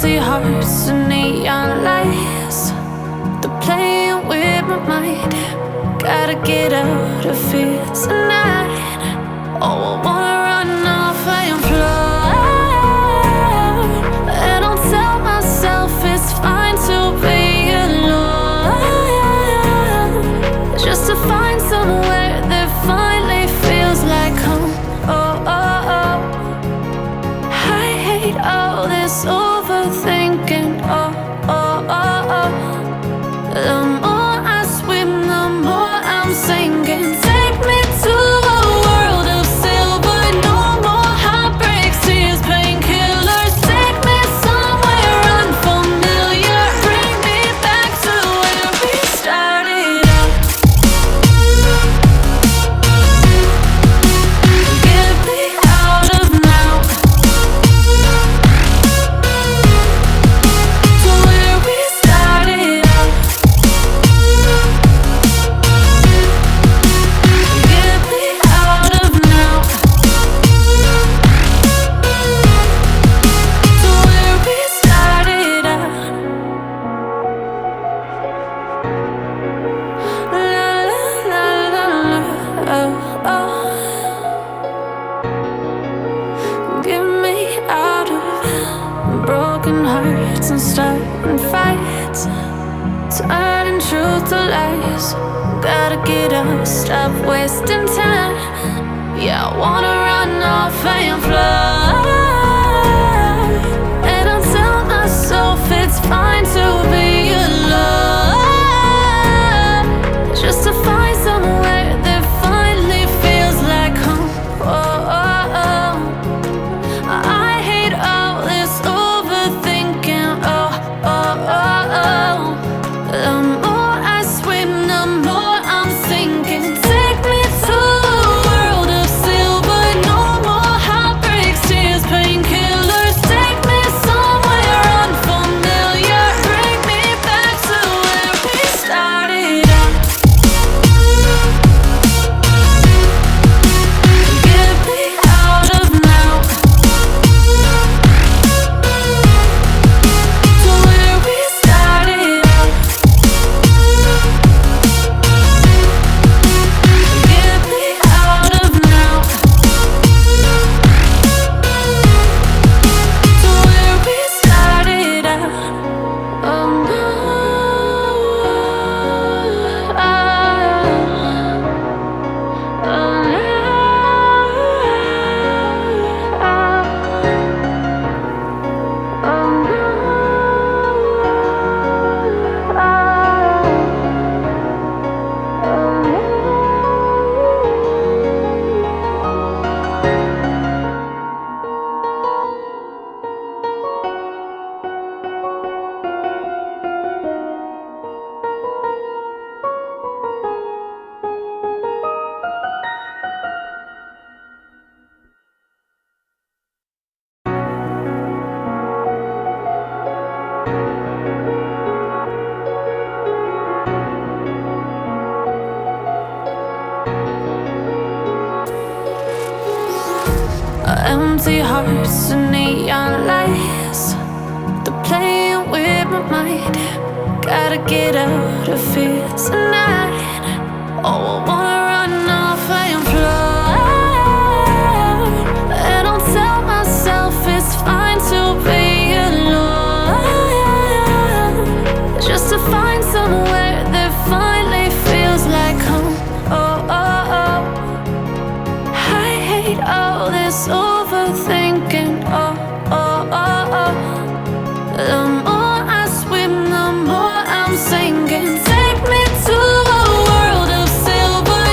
Empty hearts and neon lights, they're playing with my mind. Gotta get out of here tonight. Oh, I wanna run off and fly, and I'll tell myself it's fine to be alone, just to find somewhere that finally feels like home. Oh, oh, oh. I hate all this overthinking. Oh, oh, oh, oh. The more I swim, the more I'm sinking. Take me to a world of silver. No more heartbreaks, tears, painkillers. Take me somewhere unfamiliar. Bring me back to where we started out. Get me out of now, to where we started out. Get me out of now, to where we started out. La la la la la, oh, oh. Get me out of broken hearts and starting fights, turning truth to lies. Gotta get up, stop wasting time. Yeah, I wanna run off and fly, and I'll tell myself it's fine to be alone, just to find somewhere that finally feels like home. Oh, oh, oh. I hate all this overthinking. Oh, oh, oh, oh. The more I swim, the more I'm sinking. Take me to a world of silver. No more heartbreaks, tears, painkillers. Take me somewhere unfamiliar. Bring me back to where we started out. Get me out of now, to where we started out. Get me out of now, to where we started out. Oh no, empty hearts and neon lights, they're playing with my mind. Gotta get out of here tonight. Oh, I wanna run off and fly, and I'll tell myself it's fine to be alone, just to find somewhere that finally feels like home. Oh, oh, oh. I hate all this overthinking. Oh, oh, oh, oh. The more I swim, the more I'm sinking. Take me to a world of silver.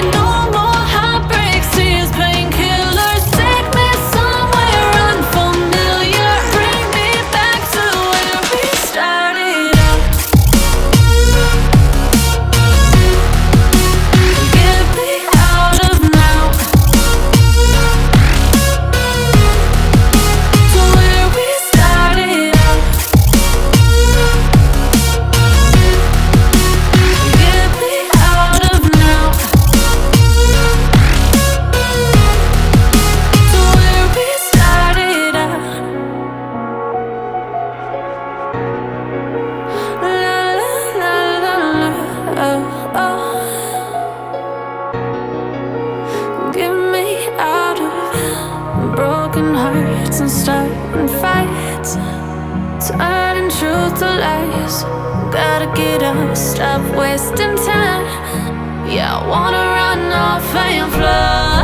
nights, turning truth to lies. Gotta get up, stop wasting time. Yeah, I wanna run off and fly.